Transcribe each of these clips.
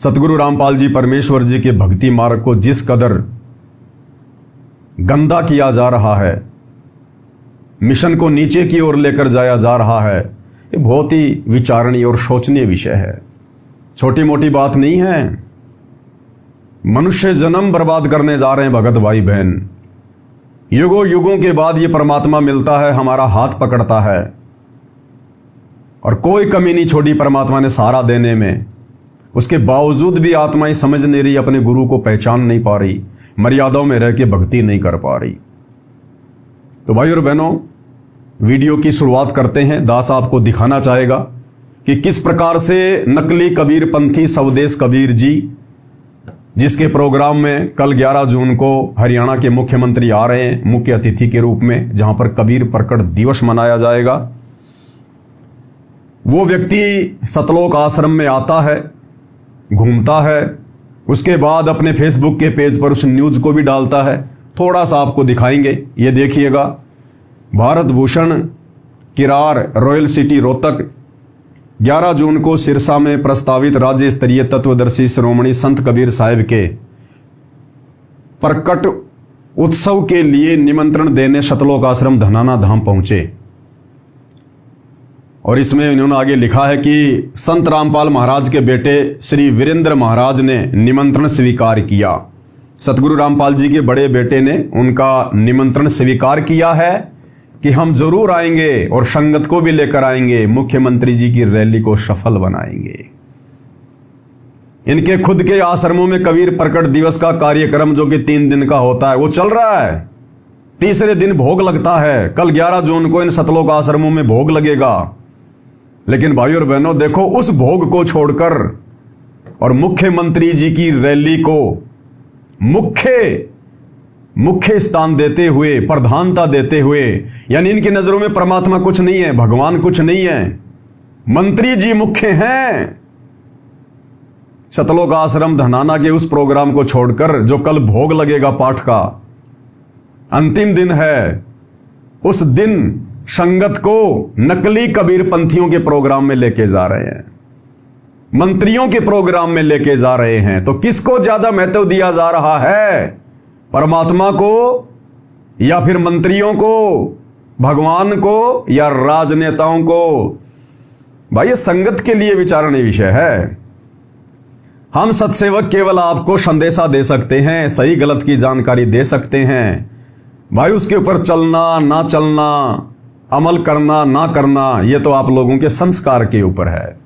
सतगुरु रामपाल जी परमेश्वर जी के भक्ति मार्ग को जिस कदर गंदा किया जा रहा है, मिशन को नीचे की ओर लेकर जाया जा रहा है, ये बहुत ही विचारणीय और शोचनीय विषय है। छोटी मोटी बात नहीं है। मनुष्य जन्म बर्बाद करने जा रहे हैं भगत भाई बहन। युगों युगों के बाद ये परमात्मा मिलता है, हमारा हाथ पकड़ता है और कोई कमी नहीं छोड़ी परमात्मा ने सहारा देने में। उसके बावजूद भी आत्माएं समझ नहीं रही, अपने गुरु को पहचान नहीं पा रही, मर्यादाओं में रह के भक्ति नहीं कर पा रही। तो भाई और बहनों, वीडियो की शुरुआत करते हैं। दास आपको दिखाना चाहेगा कि किस प्रकार से नकली कबीर पंथी स्वदेश कबीर जी, जिसके प्रोग्राम में कल 11 जून को हरियाणा के मुख्यमंत्री आ रहे हैं मुख्य अतिथि के रूप में, जहां पर कबीर प्रकट दिवस मनाया जाएगा। वो व्यक्ति सतलोक आश्रम में आता है, घूमता है, उसके बाद अपने फेसबुक के पेज पर उस न्यूज को भी डालता है। थोड़ा सा आपको दिखाएंगे, ये देखिएगा। भारत भूषण किरार रॉयल सिटी रोहतक 11 जून को सिरसा में प्रस्तावित राज्य स्तरीय तत्वदर्शी श्रोमणी संत कबीर साहिब के प्रकट उत्सव के लिए निमंत्रण देने सतलोक आश्रम धनाना धाम पहुंचे। और इसमें इन्होंने आगे लिखा है कि संत रामपाल महाराज के बेटे श्री वीरेंद्र महाराज ने निमंत्रण स्वीकार किया। सतगुरु रामपाल जी के बड़े बेटे ने उनका निमंत्रण स्वीकार किया है कि हम जरूर आएंगे और संगत को भी लेकर आएंगे, मुख्यमंत्री जी की रैली को सफल बनाएंगे। इनके खुद के आश्रमों में कबीर प्रकट दिवस का कार्यक्रम जो कि 3 दिन का होता है वो चल रहा है। तीसरे दिन भोग लगता है। कल 11 जून को इन सतलोक आश्रमों में भोग लगेगा। लेकिन भाई और बहनों देखो, उस भोग को छोड़कर और मुख्यमंत्री जी की रैली को मुख्य स्थान देते हुए, प्रधानता देते हुए, यानी इनकी नजरों में परमात्मा कुछ नहीं है, भगवान कुछ नहीं है, मंत्री जी मुख्य हैं। सतलोक आश्रम धनाना के उस प्रोग्राम को छोड़कर जो कल भोग लगेगा पाठ का, अंतिम दिन है, उस दिन संगत को नकली कबीर पंथियों के प्रोग्राम में लेके जा रहे हैं, मंत्रियों के प्रोग्राम में लेके जा रहे हैं। तो किसको ज्यादा महत्व दिया जा रहा है, परमात्मा को या फिर मंत्रियों को, भगवान को या राजनेताओं को? भाई ये संगत के लिए विचारणीय विषय है। हम सत्सेवक केवल आपको संदेशा दे सकते हैं, सही गलत की जानकारी दे सकते हैं। भाई उसके ऊपर चलना ना चलना, अमल करना ना करना, ये तो आप लोगों के संस्कार के ऊपर है।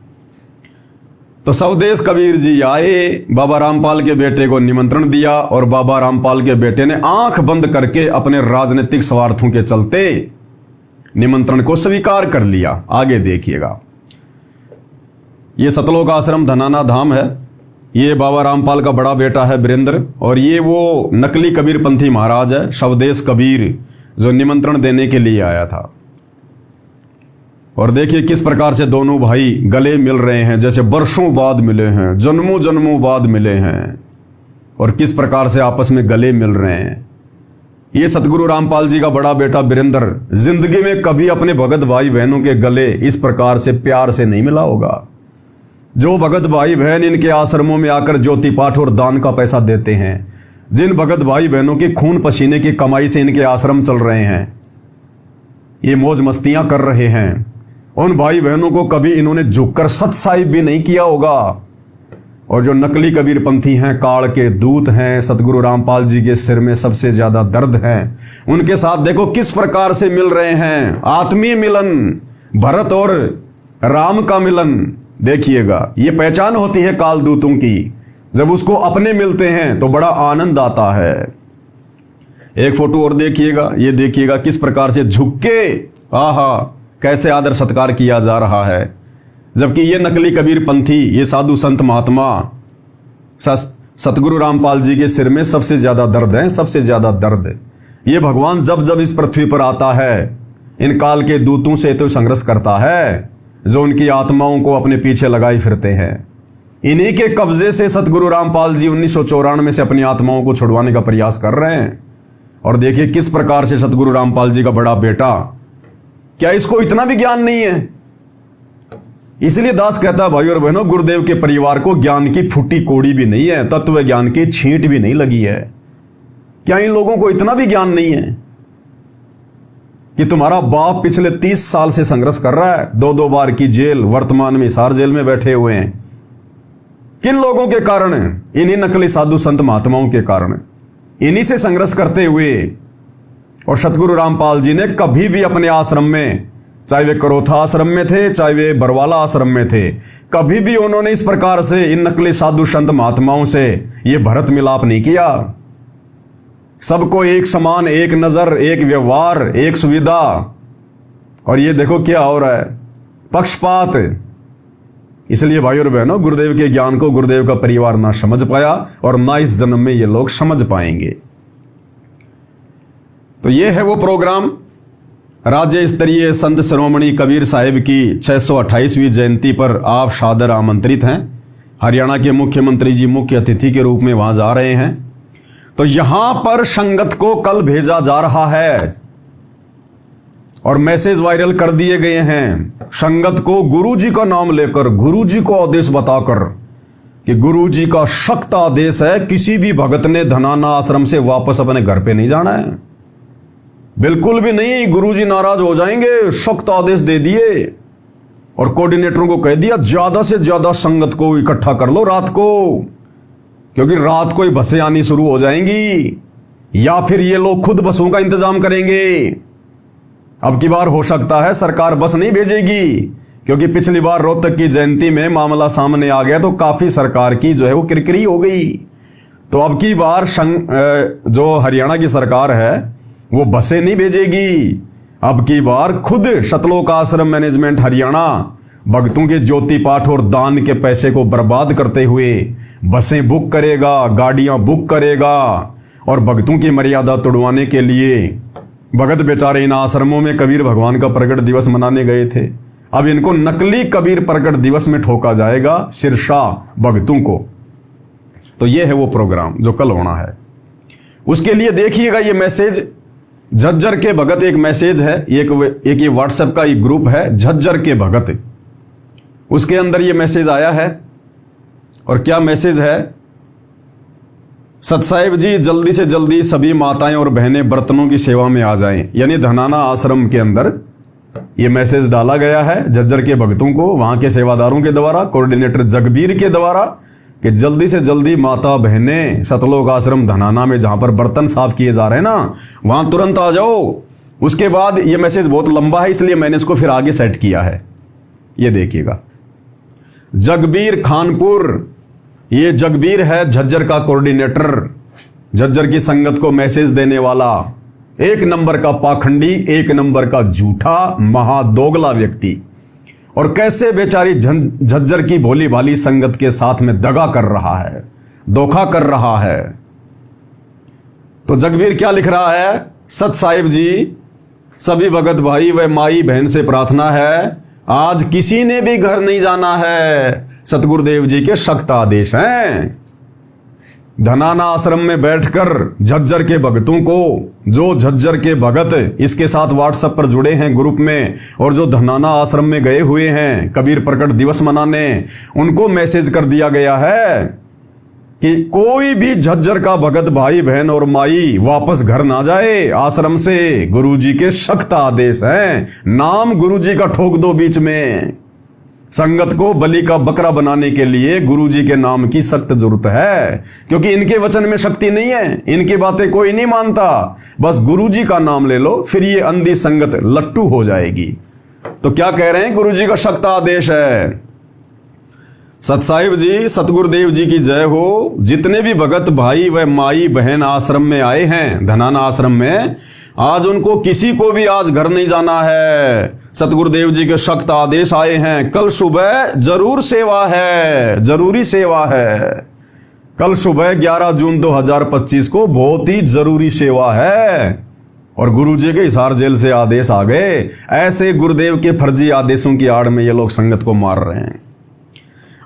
तो स्वदेश कबीर जी आए, बाबा रामपाल के बेटे को निमंत्रण दिया और बाबा रामपाल के बेटे ने आंख बंद करके अपने राजनीतिक स्वार्थों के चलते निमंत्रण को स्वीकार कर लिया। आगे देखिएगा। ये सतलोक आश्रम धनाना धाम है। ये बाबा रामपाल का बड़ा बेटा है वीरेंद्र, और ये वो नकली कबीर पंथी महाराज है, स्वदेश कबीर, जो निमंत्रण देने के लिए आया था। और देखिए किस प्रकार से दोनों भाई गले मिल रहे हैं, जैसे वर्षों बाद मिले हैं, जन्मों जन्मों बाद मिले हैं, और किस प्रकार से आपस में गले मिल रहे हैं। ये सतगुरु रामपाल जी का बड़ा बेटा वीरेंद्र जिंदगी में कभी अपने भगत भाई बहनों के गले इस प्रकार से प्यार से नहीं मिला होगा। जो भगत भाई बहन इनके आश्रमों में आकर ज्योति पाठ और दान का पैसा देते हैं, जिन भगत भाई बहनों की खून पसीने की कमाई से इनके आश्रम चल रहे हैं, ये मौज मस्तियां कर रहे हैं, उन भाई बहनों को कभी इन्होंने झुककर सत्साहिब भी नहीं किया होगा। और जो नकली कबीर पंथी हैं, काल के दूत हैं, सतगुरु रामपाल जी के सिर में सबसे ज्यादा दर्द है, उनके साथ देखो किस प्रकार से मिल रहे हैं। आत्मीय मिलन, भरत और राम का मिलन। देखिएगा, ये पहचान होती है काल दूतों की। जब उसको अपने मिलते हैं तो बड़ा आनंद आता है। एक फोटो और देखिएगा, ये देखिएगा किस प्रकार से झुक के, आहा, कैसे आदर सत्कार किया जा रहा है। जबकि ये नकली कबीर पंथी, ये साधु संत महात्मा सतगुरु रामपाल जी के सिर में सबसे ज्यादा दर्द है, सबसे ज्यादा दर्द। ये भगवान जब जब इस पृथ्वी पर आता है, इन काल के दूतों से तो संघर्ष करता है, जो उनकी आत्माओं को अपने पीछे लगाए फिरते हैं। इन्हीं के कब्जे से सतगुरु रामपाल जी 1994 से अपनी आत्माओं को छुड़वाने का प्रयास कर रहे हैं। और देखिए किस प्रकार से सतगुरु रामपाल जी का बड़ा बेटा, क्या इसको इतना भी ज्ञान नहीं है? इसलिए दास कहता है भाई और बहनों, गुरुदेव के परिवार को ज्ञान की फूटी कोड़ी भी नहीं है, तत्व ज्ञान की छींट भी नहीं लगी है। क्या इन लोगों को इतना भी ज्ञान नहीं है कि तुम्हारा बाप पिछले 30 साल से संघर्ष कर रहा है, 2-2 बार की जेल, वर्तमान में हिसार जेल में बैठे हुए हैं? किन लोगों के कारण? इन्हीं नकली साधु संत महात्माओं के कारण, इन्हीं से संघर्ष करते हुए। और सतगुरु रामपाल जी ने कभी भी अपने आश्रम में, चाहे वे करोथा आश्रम में थे, चाहे वे बरवाला आश्रम में थे, कभी भी उन्होंने इस प्रकार से इन नकली साधु संत महात्माओं से ये भरत मिलाप नहीं किया। सबको एक समान, एक नजर, एक व्यवहार, एक सुविधा। और ये देखो क्या हो रहा है, पक्षपात। इसलिए भाई और बहनों, गुरुदेव के ज्ञान को गुरुदेव का परिवार ना समझ पाया और ना इस जन्म में ये लोग समझ पाएंगे। तो ये है वो प्रोग्राम। राज्य स्तरीय संत शिरोमणि कबीर साहिब की 628वीं जयंती पर आप सादर आमंत्रित हैं। हरियाणा के मुख्यमंत्री जी मुख्य अतिथि के रूप में वहां जा रहे हैं। तो यहां पर संगत को कल भेजा जा रहा है और मैसेज वायरल कर दिए गए हैं। संगत को गुरुजी का नाम लेकर, गुरुजी को आदेश बताकर कि गुरुजी का सख्त आदेश है, किसी भी भगत ने धनाना आश्रम से वापस अपने घर पे नहीं जाना है। बिल्कुल भी नहीं, गुरुजी नाराज हो जाएंगे। सख्त आदेश दे दिए और कोऑर्डिनेटरों को कह दिया ज्यादा से ज्यादा संगत को इकट्ठा कर लो रात को, क्योंकि रात को ही बसें आनी शुरू हो जाएंगी, या फिर ये लोग खुद बसों का इंतजाम करेंगे। अब की बार हो सकता है सरकार बस नहीं भेजेगी, क्योंकि पिछली बार रोहतक की जयंती में मामला सामने आ गया तो काफी सरकार की जो है वो किरकिरी हो गई। तो अब की बार जो हरियाणा की सरकार है वो बसें नहीं भेजेगी। अब की बार खुद सतलोक आश्रम मैनेजमेंट हरियाणा भक्तों के ज्योति पाठ और दान के पैसे को बर्बाद करते हुए बसें बुक करेगा, गाड़ियां बुक करेगा और भक्तों की मर्यादा तोड़वाने के लिए। भगत बेचारे इन आश्रमों में कबीर भगवान का प्रकट दिवस मनाने गए थे, अब इनको नकली कबीर प्रकट दिवस में ठोका जाएगा सिरसा भक्तों को। तो यह है वो प्रोग्राम जो कल होना है। उसके लिए देखिएगा ये मैसेज झज्जर के भगत, एक मैसेज है, एक ये व्हाट्सएप का एक ग्रुप है झज्जर के भगत, उसके अंदर ये मैसेज आया है। और क्या मैसेज है? सतसाहिब जी जल्दी से जल्दी सभी माताएं और बहनें बर्तनों की सेवा में आ जाएं। यानी धनाना आश्रम के अंदर ये मैसेज डाला गया है झज्जर के भक्तों को, वहां के सेवादारों के द्वारा, कोऑर्डिनेटर जगबीर के द्वारा, कि जल्दी से जल्दी माता बहनें सतलोक आश्रम धनाना में जहां पर बर्तन साफ किए जा रहे हैं ना, वहां तुरंत आ जाओ। उसके बाद ये मैसेज बहुत लंबा है, इसलिए मैंने इसको फिर आगे सेट किया है। ये देखिएगा, जगबीर खानपुर, ये जगबीर है झज्जर का कोऑर्डिनेटर, झज्जर की संगत को मैसेज देने वाला, एक नंबर का पाखंडी, एक नंबर का झूठा महादोगला व्यक्ति। और कैसे बेचारी झज्जर की भोली भाली संगत के साथ में दगा कर रहा है, धोखा कर रहा है। तो जगबीर क्या लिख रहा है? सत साहिब जी, सभी भगत भाई व माई बहन से प्रार्थना है, आज किसी ने भी घर नहीं जाना है। सतगुरुदेव जी के सख्त आदेश हैं। धनाना आश्रम में बैठकर झज्जर के भगतों को, जो झज्जर के भगत इसके साथ व्हाट्सएप पर जुड़े हैं ग्रुप में और जो धनाना आश्रम में गए हुए हैं कबीर प्रकट दिवस मनाने, उनको मैसेज कर दिया गया है कि कोई भी झज्जर का भगत भाई बहन और माई वापस घर ना जाए आश्रम से। गुरुजी के सख्त आदेश हैं। नाम गुरुजी का ठोक दो बीच में। संगत को बलि का बकरा बनाने के लिए गुरुजी के नाम की सख्त जरूरत है, क्योंकि इनके वचन में शक्ति नहीं है, इनकी बातें कोई नहीं मानता। बस गुरुजी का नाम ले लो, फिर ये अंधी संगत लट्टू हो जाएगी। तो क्या कह रहे हैं? गुरुजी का सख्त आदेश है। सतसाहिब जी, सतगुरुदेव जी की जय हो। जितने भी भगत भाई व माई बहन आश्रम में आए हैं धनाना आश्रम में, आज उनको किसी को भी आज घर नहीं जाना है। सतगुरुदेव जी के सख्त आदेश आए हैं। कल सुबह जरूर सेवा है, जरूरी सेवा है। कल सुबह 11 जून 2025 को बहुत ही जरूरी सेवा है। और गुरुजी के हिसार जेल से आदेश आ गए। ऐसे गुरुदेव के फर्जी आदेशों की आड़ में ये लोग संगत को मार रहे हैं।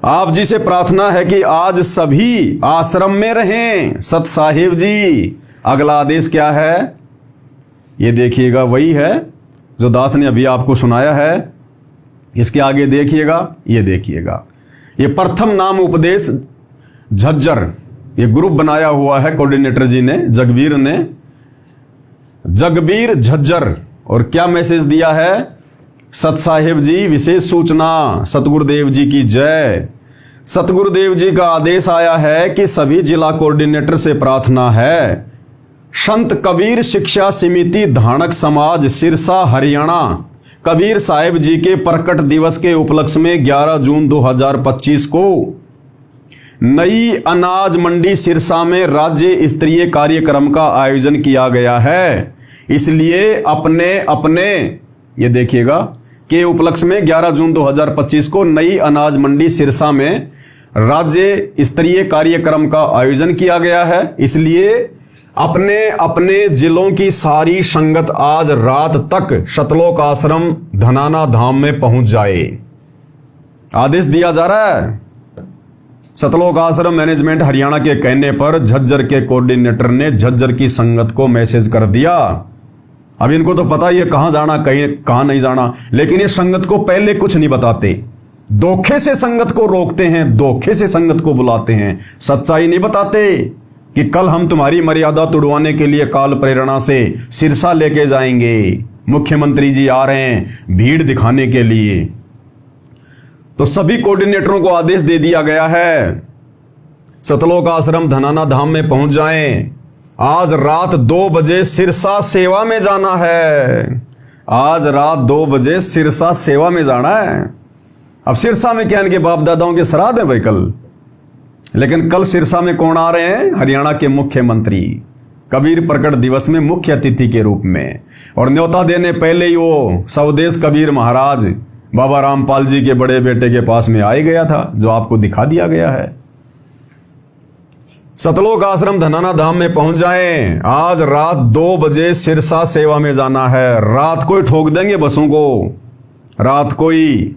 आप जी से प्रार्थना है कि आज सभी आश्रम में रहें। सत साहिब जी, अगला आदेश क्या है? ये देखिएगा, वही है जो दास ने अभी आपको सुनाया है। इसके आगे देखिएगा, ये देखिएगा, ये प्रथम नाम उपदेश झज्जर, ये ग्रुप बनाया हुआ है कोऑर्डिनेटर जी ने, जगबीर झज्जर। और क्या मैसेज दिया है? सत साहिब जी विशेष सूचना, सतगुरुदेव जी की जय। सतगुरुदेव जी का आदेश आया है कि सभी जिला कोऑर्डिनेटर से प्रार्थना है, संत कबीर शिक्षा समिति धानक समाज सिरसा हरियाणा कबीर साहिब जी के प्रकट दिवस के उपलक्ष्य में 11 जून 2025 को नई अनाज मंडी सिरसा में राज्य स्तरीय कार्यक्रम का आयोजन किया गया है। इसलिए अपने ये देखिएगा के उपलक्ष्य में 11 जून 2025 को नई अनाज मंडी सिरसा में राज्य स्तरीय कार्यक्रम का आयोजन किया गया है। इसलिए अपने अपने जिलों की सारी संगत आज रात तक सतलोक आश्रम धनाना धाम में पहुंच जाए, आदेश दिया जा रहा है। सतलोक आश्रम मैनेजमेंट हरियाणा के कहने पर झज्जर के कोऑर्डिनेटर ने झज्जर की संगत को मैसेज कर दिया। अब इनको तो पता ही है कहां जाना, कहां नहीं जाना, लेकिन ये संगत को पहले कुछ नहीं बताते, धोखे से संगत को रोकते हैं, धोखे से संगत को बुलाते हैं, सच्चाई नहीं बताते कि कल हम तुम्हारी मर्यादा तुड़वाने के लिए काल प्रेरणा से सिरसा लेके जाएंगे, मुख्यमंत्री जी आ रहे हैं भीड़ दिखाने के लिए। तो सभी कोऑर्डिनेटरों को आदेश दे दिया गया है, सतलोक आश्रम धनाना धाम में पहुंच जाएं। आज रात 2 बजे सिरसा सेवा में जाना है, आज रात 2 बजे सिरसा सेवा में जाना है। अब सिरसा में क्या इनके बाप दादाओं के श्राद्ध है भाई कल, लेकिन कल सिरसा में कौन आ रहे हैं? हरियाणा के मुख्यमंत्री कबीर प्रकट दिवस में मुख्य अतिथि के रूप में। और न्योता देने पहले ही वो स्वदेश कबीर महाराज बाबा रामपाल जी के बड़े बेटे के पास में आ गया था, जो आपको दिखा दिया गया है। सतलोक आश्रम धनाना धाम में पहुंच जाएं, आज रात 2 बजे सिरसा सेवा में जाना है। रात को ही ठोक देंगे बसों को, रात को ही।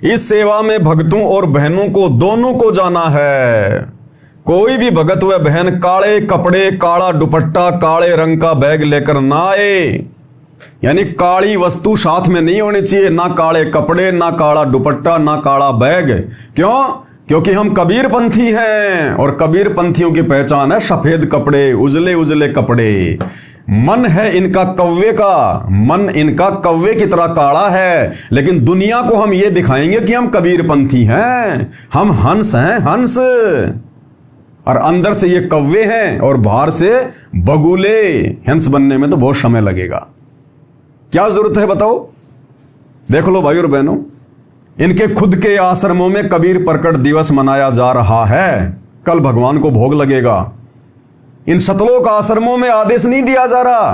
इस सेवा में भक्तों और बहनों को दोनों को जाना है। कोई भी भगत व बहन काले कपड़े, काला दुपट्टा, काले रंग का बैग लेकर ना आए, यानी काली वस्तु साथ में नहीं होनी चाहिए, ना काले कपड़े, ना काला दुपट्टा, ना काला बैग। क्यों? क्योंकि हम कबीर पंथी हैं और कबीर पंथियों की पहचान है सफेद कपड़े, उजले उजले कपड़े। मन है इनका कौवे का, मन इनका कौवे की तरह काला है, लेकिन दुनिया को हम ये दिखाएंगे कि हम कबीर पंथी हैं, हम हंस हैं, हंस। और अंदर से ये कौवे हैं और बाहर से बगुले। हंस बनने में तो बहुत समय लगेगा, क्या जरूरत है बताओ? देख लो भाई और बहनों, इनके खुद के आश्रमों में कबीर प्रकट दिवस मनाया जा रहा है। कल भगवान को भोग लगेगा। इन सतलोक आश्रमों में आदेश नहीं दिया जा रहा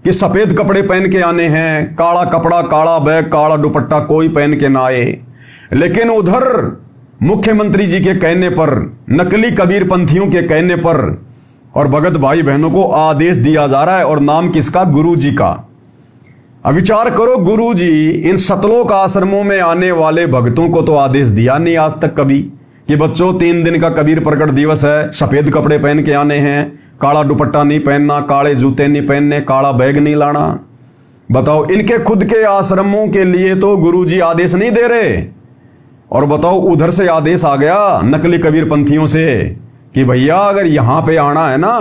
कि सफेद कपड़े पहन के आने हैं, काला कपड़ा, काला बैग, काला दुपट्टा कोई पहन के ना आए। लेकिन उधर मुख्यमंत्री जी के कहने पर, नकली कबीर पंथियों के कहने पर और भगत भाई बहनों को आदेश दिया जा रहा है। और नाम किसका? गुरु जी का। अब विचार करो, गुरु जी इन सतलोक आश्रमों में आने वाले भक्तों को तो आदेश दिया नहीं आज तक कभी कि बच्चों 3 दिन का कबीर प्रकट दिवस है, सफेद कपड़े पहन के आने हैं, काला दुपट्टा नहीं पहनना, काले जूते नहीं पहनने, काला बैग नहीं लाना। बताओ, इनके खुद के आश्रमों के लिए तो गुरु जी आदेश नहीं दे रहे, और बताओ उधर से आदेश आ गया नकली कबीर पंथियों से कि भैया अगर यहां पे आना है ना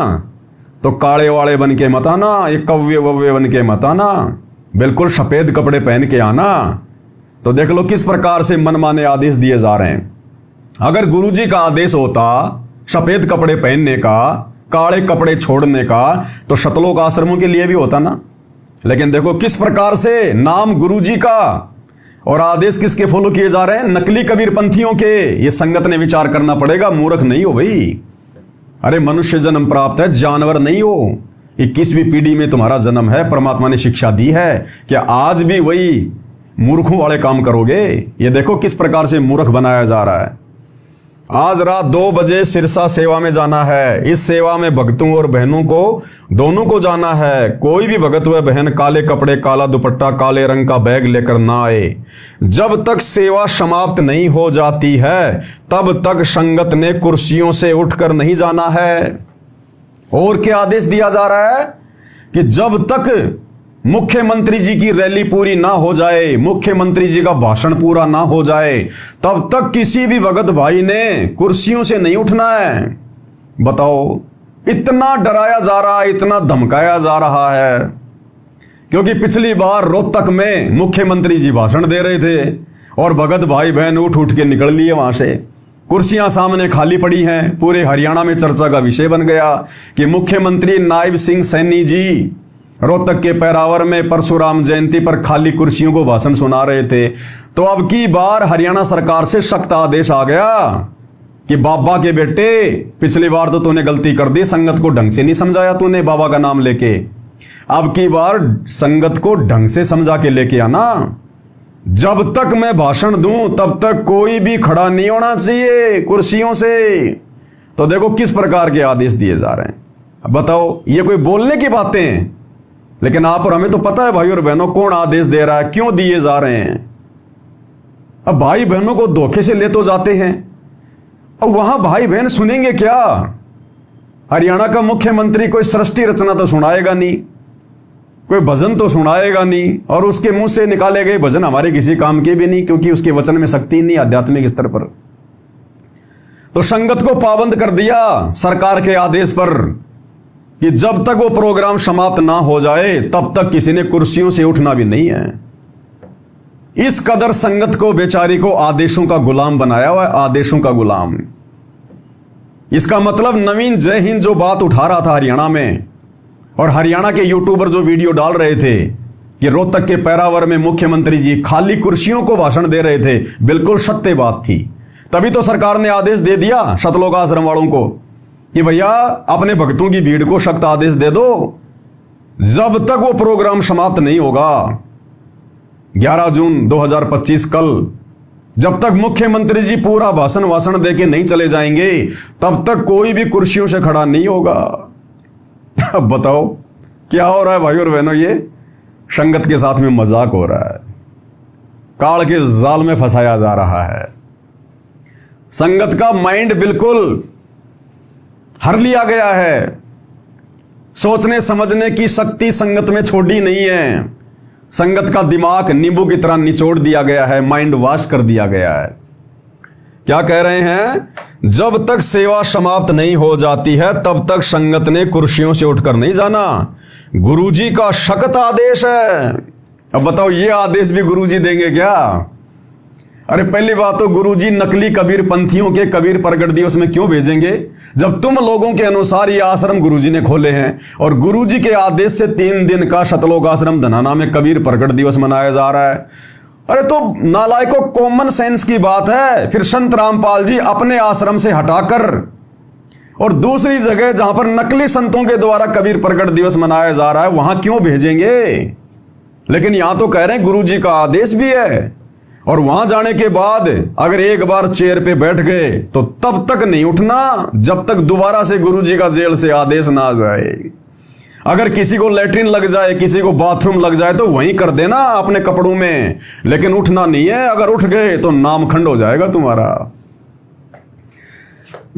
तो काले वाले बन के मत आना, ये कव्वे वव्वे बन के मत आना, बिल्कुल सफेद कपड़े पहन के आना। तो देख लो किस प्रकार से मनमाने आदेश दिए जा रहे हैं। अगर गुरुजी का आदेश होता सफेद कपड़े पहनने का, काले कपड़े छोड़ने का, तो सतलोक आश्रमों के लिए भी होता ना। लेकिन देखो किस प्रकार से नाम गुरुजी का और आदेश किसके फॉलो किए जा रहे हैं? नकली कबीर पंथियों के। ये संगत ने विचार करना पड़ेगा, मूर्ख नहीं हो भाई। अरे मनुष्य जन्म प्राप्त है, जानवर नहीं हो। 21वीं पीढ़ी में तुम्हारा जन्म है, परमात्मा ने शिक्षा दी है। क्या आज भी वही मूर्खों वाले काम करोगे? ये देखो किस प्रकार से मूर्ख बनाया जा रहा है। आज रात 2 बजे सिरसा सेवा में जाना है। इस सेवा में भक्तों और बहनों को दोनों को जाना है। कोई भी भगत व बहन काले कपड़े, काला दुपट्टा, काले रंग का बैग लेकर ना आए। जब तक सेवा समाप्त नहीं हो जाती है तब तक संगत ने कुर्सियों से उठकर नहीं जाना है। और क्या आदेश दिया जा रहा है कि जब तक मुख्यमंत्री जी की रैली पूरी ना हो जाए, मुख्यमंत्री जी का भाषण पूरा ना हो जाए, तब तक किसी भी भगत भाई ने कुर्सियों से नहीं उठना है। बताओ, इतना डराया जा रहा है, इतना धमकाया जा रहा है, क्योंकि पिछली बार रोहतक में मुख्यमंत्री जी भाषण दे रहे थे और भगत भाई बहन उठ उठ के निकल लिए वहां से। कुर्सियां सामने खाली पड़ी हैं। पूरे हरियाणा में चर्चा का विषय बन गया कि मुख्यमंत्री नायब सिंह सैनी जी रोहतक के पैरावर में परशुराम जयंती पर खाली कुर्सियों को भाषण सुना रहे थे। तो अब की बार हरियाणा सरकार से सख्त आदेश आ गया कि बाबा के बेटे, पिछली बार तो तूने गलती कर दी, संगत को ढंग से नहीं समझाया तूने बाबा का नाम लेके। अब की बार संगत को ढंग से समझा के लेके आना। जब तक मैं भाषण दूं तब तक कोई भी खड़ा नहीं होना चाहिए कुर्सियों से। तो देखो किस प्रकार के आदेश दिए जा रहे हैं। अब बताओ, ये कोई बोलने की बातें हैं, लेकिन आप और हमें तो पता है भाई और बहनों कौन आदेश दे रहा है, क्यों दिए जा रहे हैं। अब भाई बहनों को धोखे से ले तो जाते हैं, अब वहां भाई बहन सुनेंगे क्या। हरियाणा का मुख्यमंत्री कोई सृष्टि रचना तो सुनाएगा नहीं, कोई भजन तो सुनाएगा नहीं, और उसके मुंह से निकाले गए भजन हमारे किसी काम के भी नहीं, क्योंकि उसके वचन में शक्ति नहीं आध्यात्मिक स्तर पर। तो संगत को पाबंद कर दिया सरकार के आदेश पर कि जब तक वो प्रोग्राम समाप्त ना हो जाए तब तक किसी ने कुर्सियों से उठना भी नहीं है। इस कदर संगत को, बेचारी को आदेशों का गुलाम बनाया हुआ है, आदेशों का गुलाम। इसका मतलब नवीन जय हिंद जो बात उठा रहा था हरियाणा में, और हरियाणा के यूट्यूबर जो वीडियो डाल रहे थे कि रोहतक के पैरावर में मुख्यमंत्री जी खाली कुर्सियों को भाषण दे रहे थे, बिल्कुल सत्य बात थी। तभी तो सरकार ने आदेश दे दिया सतलोक आश्रम वालों को कि भैया अपने भक्तों की भीड़ को सख्त आदेश दे दो, जब तक वो प्रोग्राम समाप्त नहीं होगा 11 जून 2025 कल, जब तक मुख्यमंत्री जी पूरा भाषण दे के नहीं चले जाएंगे तब तक कोई भी कुर्सियों से खड़ा नहीं होगा। अब बताओ क्या हो रहा है भाई और बहनों, ये संगत के साथ में मजाक हो रहा है, काल के जाल में फंसाया जा रहा है। संगत का माइंड बिल्कुल हर लिया गया है, सोचने समझने की शक्ति संगत में छोड़ी नहीं है। संगत का दिमाग नींबू की तरह निचोड़ दिया गया है, माइंड वॉश कर दिया गया है। क्या कह रहे हैं, जब तक सेवा समाप्त नहीं हो जाती है तब तक संगत ने कुर्सियों से उठकर नहीं जाना। गुरुजी का सख्त आदेश है। अब बताओ, ये आदेश भी गुरुजी देंगे क्या। अरे पहली बात तो गुरुजी नकली कबीर पंथियों के कबीर प्रगट दिवस में क्यों भेजेंगे, जब तुम लोगों के अनुसार ये आश्रम गुरुजी ने खोले हैं, और गुरुजी के आदेश से 3 दिन का सतलोक आश्रम धनाना में कबीर प्रगट दिवस मनाया जा रहा है। अरे तो नालायकों, कॉमन सेंस की बात है। फिर संत रामपाल जी अपने आश्रम से हटाकर और दूसरी जगह जहां पर नकली संतों के द्वारा कबीर प्रगट दिवस मनाया जा रहा है वहां क्यों भेजेंगे। लेकिन यहां तो कह रहे हैं गुरुजी का आदेश भी है, और वहां जाने के बाद अगर एक बार चेयर पे बैठ गए तो तब तक नहीं उठना जब तक दोबारा से गुरुजी का जेल से आदेश ना आ जाए। अगर किसी को लैट्रिन लग जाए, किसी को बाथरूम लग जाए तो वहीं कर देना अपने कपड़ों में, लेकिन उठना नहीं है। अगर उठ गए तो नामखंड हो जाएगा तुम्हारा।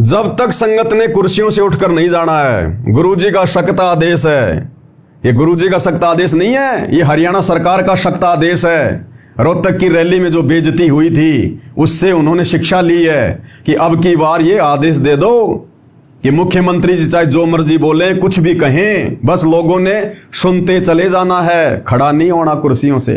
जब तक संगत ने कुर्सियों से उठकर नहीं जाना है, गुरुजी का सख्त आदेश है। ये गुरुजी का सख्त आदेश नहीं है, ये हरियाणा सरकार का सख्त आदेश है। रोहतक की रैली में जो बेइज्जती हुई थी उससे उन्होंने शिक्षा ली है कि अब की बार ये आदेश दे दो कि मुख्यमंत्री जी चाहे जो मर्जी बोले, कुछ भी कहें, बस लोगों ने सुनते चले जाना है, खड़ा नहीं होना कुर्सियों से।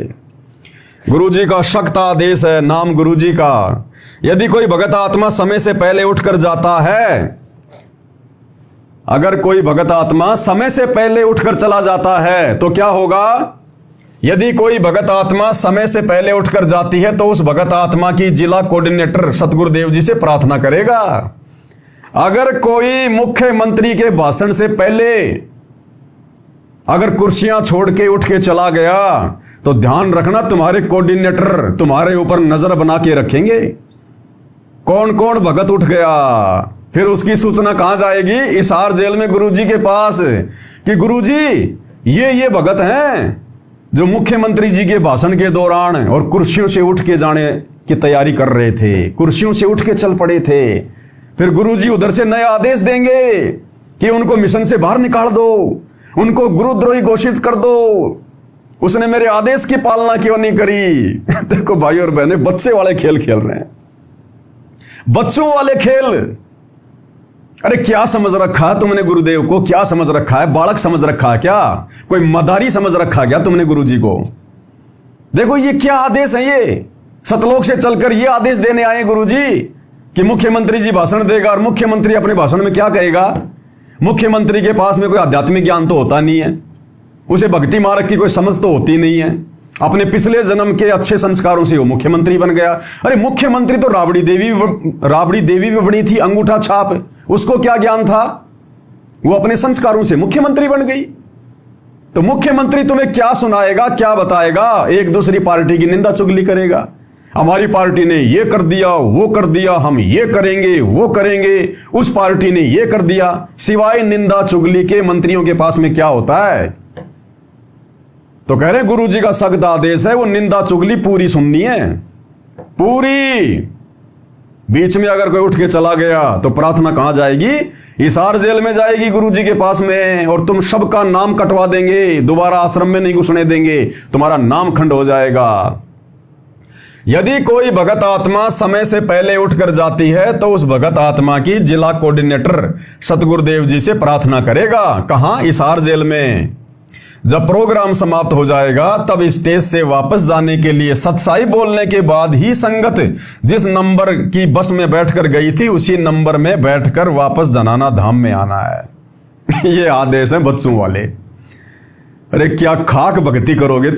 गुरुजी का सख्त आदेश है, नाम गुरुजी का। यदि कोई भगत आत्मा समय से पहले उठकर जाता है, अगर कोई भगत आत्मा समय से पहले उठकर चला जाता है तो क्या होगा। यदि कोई भगत आत्मा समय से पहले उठकर जाती है तो उस भगत आत्मा की जिला कोऑर्डिनेटर सतगुरुदेव जी से प्रार्थना करेगा। अगर कोई मुख्यमंत्री के भाषण से पहले अगर कुर्सियां छोड़ के उठ के चला गया तो ध्यान रखना, तुम्हारे कोऑर्डिनेटर तुम्हारे ऊपर नजर बना के रखेंगे। कौन कौन भगत उठ गया, फिर उसकी सूचना कहां जाएगी, हिसार जेल में गुरुजी के पास कि गुरुजी ये भगत हैं जो मुख्यमंत्री जी के भाषण के दौरान और कुर्सियों से उठ के जाने की तैयारी कर रहे थे, कुर्सियों से उठ के चल पड़े थे। फिर गुरुजी उधर से नए आदेश देंगे कि उनको मिशन से बाहर निकाल दो, उनको गुरुद्रोही घोषित कर दो। उसने मेरे आदेश की पालना क्यों नहीं करी? देखो भाई और बहने, बच्चे वाले खेल खेल रहे हैं, बच्चों वाले खेल। अरे क्या समझ रखा है तुमने गुरुदेव को? क्या समझ रखा है? बालक समझ रखा है क्या? कोई मदारी समझ रखा क्या तुमने गुरुजी को? देखो ये क्या आदेश है, ये सतलोक से चलकर ये आदेश देने आए गुरुजी कि मुख्यमंत्री जी भाषण देगा, और मुख्यमंत्री अपने भाषण में क्या कहेगा? मुख्यमंत्री के पास में कोई आध्यात्मिक ज्ञान तो होता नहीं है, उसे भक्ति मार्ग की कोई समझ तो होती नहीं है, अपने पिछले जन्म के अच्छे संस्कारों से वो मुख्यमंत्री बन गया। अरे मुख्यमंत्री तो राबड़ी देवी भी बनी थी, अंगूठा छाप, उसको क्या ज्ञान था? वो अपने संस्कारों से मुख्यमंत्री बन गई। तो मुख्यमंत्री तुम्हें क्या सुनाएगा, क्या बताएगा? एक दूसरी पार्टी की निंदा चुगली करेगा, हमारी पार्टी ने ये कर दिया, वो कर दिया, हम ये करेंगे, वो करेंगे, उस पार्टी ने ये कर दिया। सिवाय निंदा चुगली के मंत्रियों के पास में क्या होता है? तो कह रहे गुरुजी का सख्त आदेश है, वो निंदा चुगली पूरी सुननी है, पूरी। बीच में अगर कोई उठ के चला गया तो प्रार्थना कहां जाएगी? हिसार जेल में जाएगी गुरुजी के पास में, और तुम सबका नाम कटवा देंगे, दोबारा आश्रम में नहीं घुसने देंगे, तुम्हारा नाम खंड हो जाएगा। यदि कोई भगत आत्मा समय से पहले उठकर जाती है तो उस भगत आत्मा की जिला कोऑर्डिनेटर सतगुरुदेव जी से प्रार्थना करेगा। कहां? हिसार जेल में। जब प्रोग्राम समाप्त हो जाएगा तब स्टेज से वापस जाने के लिए सत्साई बोलने के बाद ही संगत जिस नंबर की बस में बैठकर गई थी उसी नंबर में बैठकर वापस धनाना धाम में आना है। ये आदेश है बच्चों वाले। अरे क्या खाक भक्ति करोगे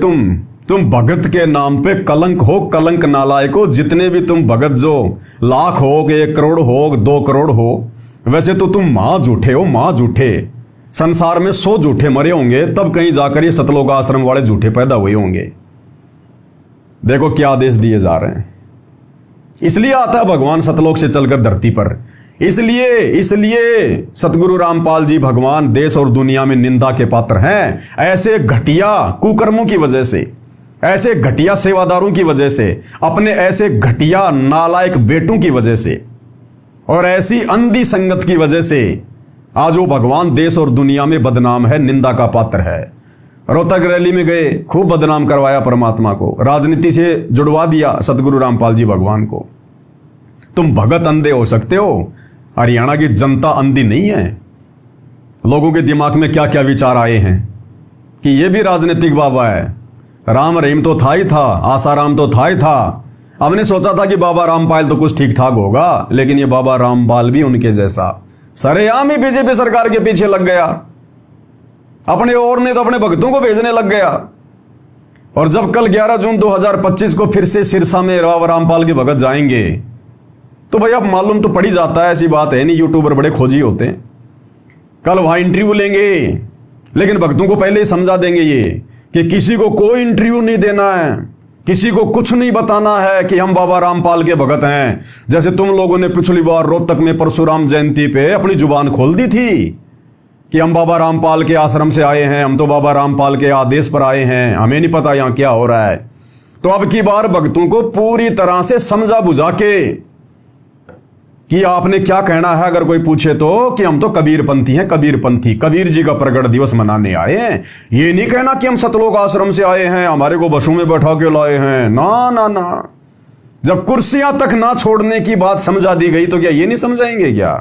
तुम भगत के नाम पे कलंक हो, कलंक नालायक हो। जितने भी तुम भगत, जो लाख हो, 1 करोड़ हो, 2 करोड़ हो, वैसे तो तुम मां झूठे हो, मां झूठे। संसार में 100 झूठे मरे होंगे, तब कहीं जाकर ये सतलोक आश्रम वाले झूठे पैदा हुए होंगे। देखो क्या आदेश दिए जा रहे हैं। इसलिए आता है भगवान सतलोक से चलकर धरती पर। इसलिए सतगुरु रामपाल जी भगवान देश और दुनिया में निंदा के पात्र हैं। ऐसे घटिया कुकर्मों की वजह से, ऐसे घटिया सेवादारों की वजह से, अपने ऐसे घटिया नालायक बेटों की वजह से, और ऐसी अंधी संगत की वजह से आज वो भगवान देश और दुनिया में बदनाम है, निंदा का पात्र है। रोहतक रैली में गए, खूब बदनाम करवाया परमात्मा को, राजनीति से जुड़वा दिया सतगुरु रामपाल जी भगवान को। तुम भगत अंधे हो सकते हो, हरियाणा की जनता अंधी नहीं है। लोगों के दिमाग में क्या क्या विचार आए हैं कि ये भी राजनीतिक बाबा है। राम रहीम तो था ही था, आसाराम तो था ही था। हमने सोचा था कि बाबा रामपाल तो कुछ ठीक ठाक होगा, लेकिन ये बाबा रामपाल भी उनके जैसा सरेआम ही बीजेपी सरकार के पीछे लग गया। अपने और ने तो अपने भक्तों को भेजने लग गया। और जब कल 11 जून 2025 को फिर से सिरसा में रामपाल के भगत जाएंगे तो भाई अब मालूम तो पड़ ही जाता है, ऐसी बात है नहीं, यूट्यूबर बड़े खोजी होते हैं। कल वहां इंटरव्यू लेंगे, लेकिन भक्तों को पहले ही समझा देंगे ये कि किसी को कोई इंटरव्यू नहीं देना है, किसी को कुछ नहीं बताना है कि हम बाबा रामपाल के भगत हैं। जैसे तुम लोगों ने पिछली बार रोहतक में परशुराम जयंती पे अपनी जुबान खोल दी थी कि हम बाबा रामपाल के आश्रम से आए हैं, हम तो बाबा रामपाल के आदेश पर आए हैं, हमें नहीं पता यहां क्या हो रहा है। तो अब की बार भक्तों को पूरी तरह से समझा बुझा के कि आपने क्या कहना है, अगर कोई पूछे तो कि हम तो कबीरपंथी हैं, कबीरपंथी, कबीर जी का प्रगट दिवस मनाने आए हैं। ये नहीं कहना कि हम सतलोक आश्रम से आए हैं, हमारे को बसों में बैठा के लाए हैं। ना ना ना, जब कुर्सियां तक ना छोड़ने की बात समझा दी गई तो क्या ये नहीं समझाएंगे क्या?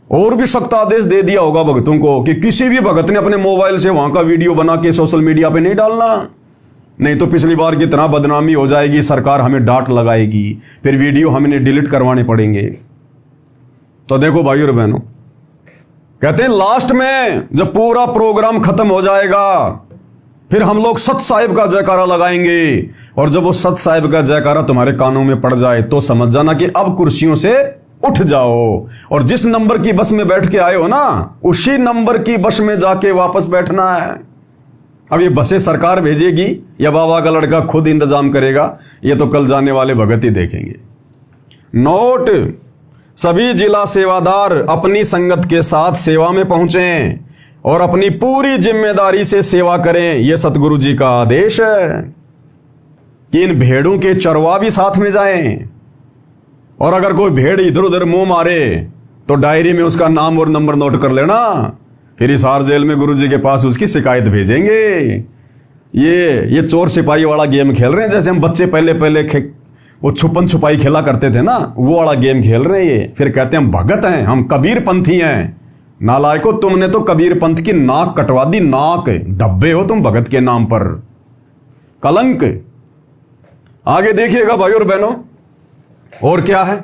और भी सख्त आदेश दे दिया होगा भक्तों को कि किसी भी भगत ने अपने मोबाइल से वहां का वीडियो बना के सोशल मीडिया पे नहीं डालना, नहीं तो पिछली बार की तरह बदनामी हो जाएगी, सरकार हमें डांट लगाएगी, फिर वीडियो हमें डिलीट करवाने पड़ेंगे। तो देखो भाई और बहनों, कहते हैं लास्ट में जब पूरा प्रोग्राम खत्म हो जाएगा फिर हम लोग सत साहिब का जयकारा लगाएंगे, और जब वो सत साहिब का जयकारा तुम्हारे कानों में पड़ जाए तो समझ जाना कि अब कुर्सियों से उठ जाओ, और जिस नंबर की बस में बैठ के आए हो ना, उसी नंबर की बस में जाके वापस बैठना है। अब ये बसें सरकार भेजेगी या बाबा का लड़का खुद इंतजाम करेगा, ये तो कल जाने वाले भगत ही देखेंगे। नोट, सभी जिला सेवादार अपनी संगत के साथ सेवा में पहुंचें और अपनी पूरी जिम्मेदारी से सेवा करें। यह सतगुरु जी का आदेश है कि इन भेड़ों के चरवा भी साथ में जाएं, और अगर कोई भेड़ इधर उधर मुंह मारे तो डायरी में उसका नाम और नंबर नोट कर लेना, फिर हिसार जेल में गुरु जी के पास उसकी शिकायत भेजेंगे। ये चोर सिपाही वाला गेम खेल रहे हैं, जैसे हम बच्चे पहले पहले वो छुपन छुपाई खेला करते थे ना, वो वाला गेम खेल रहे हैं ये। फिर कहते हैं हम भगत हैं, हम कबीर पंथी हैं। नालायको, तुमने तो कबीर पंथ की नाक कटवा दी, नाक। धब्बे हो तुम भगत के नाम पर, कलंक। आगे देखिएगा भाई और बहनों, और क्या है।